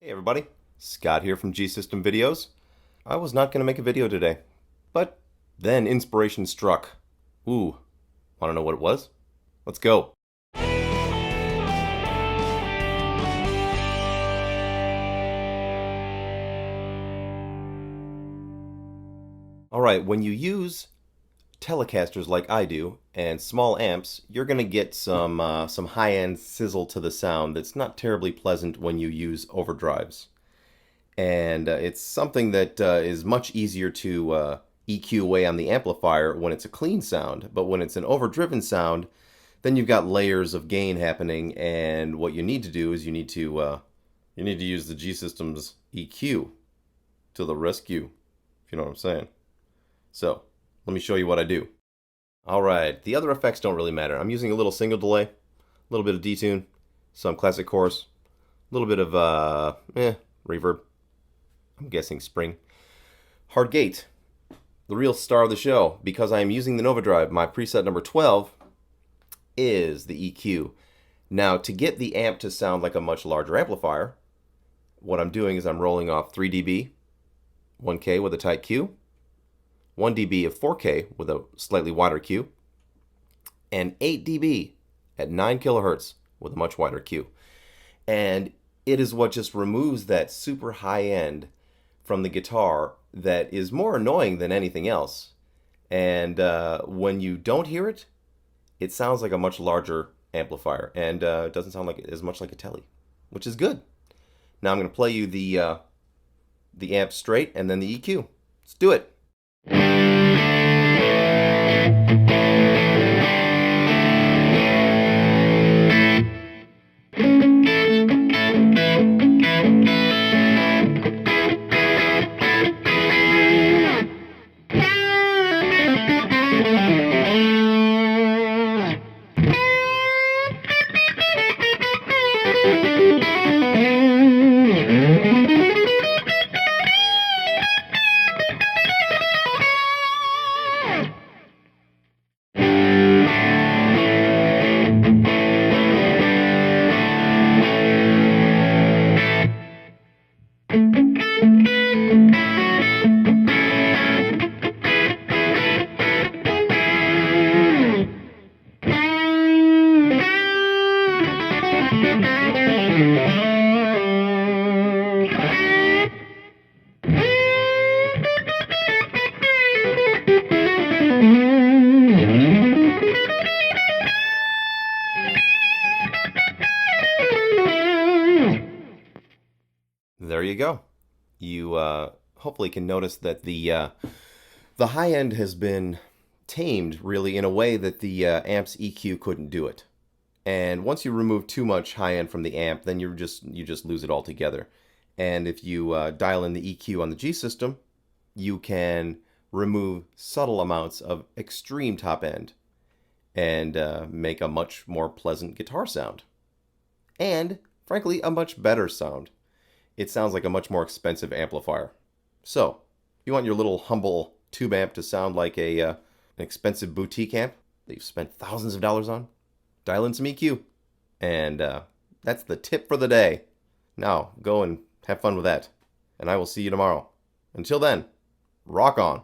Hey everybody, Scott here from gsystemvideos. I was not going to make a video today, but then inspiration struck. Ooh, want to know what it was? Let's go. Alright, when you use Telecasters like I do and small amps, you're going to get some high-end sizzle to the sound that's not terribly pleasant when you use overdrives. And it's something that is much easier to EQ away on the amplifier when it's a clean sound, but when it's an overdriven sound, then you've got layers of gain happening, and what you need to do is you need to use the G System's EQ to the rescue, if you know what I'm saying. So let me show you what I do. All right, the other effects don't really matter. I'm using a little single delay, a little bit of detune, some classic chorus, a little bit of reverb. I'm guessing spring. Hard gate, the real star of the show, because I am using the Nova Drive. My preset number 12 is the EQ. Now, to get the amp to sound like a much larger amplifier, what I'm doing is I'm rolling off 3 dB, 1K with a tight Q, 1 dB of 4K with a slightly wider Q, and 8 dB at 9 kilohertz with a much wider Q. And it is what just removes that super high end from the guitar that is more annoying than anything else. And when you don't hear it, it sounds like a much larger amplifier, and it doesn't sound like as much like a Tele, which is good. Now I'm going to play you the amp straight and then the EQ. Let's do it. There you go. You hopefully can notice that the high end has been tamed really in a way that the amp's EQ couldn't do it. And once you remove too much high end from the amp, then you just lose it altogether. And if you dial in the EQ on the G system, you can remove subtle amounts of extreme top end and make a much more pleasant guitar sound. And frankly, a much better sound. It sounds like a much more expensive amplifier. So, if you want your little humble tube amp to sound like an expensive boutique amp that you've spent thousands of dollars on, dial in some EQ. And that's the tip for the day. Now, go and have fun with that. And I will see you tomorrow. Until then, rock on.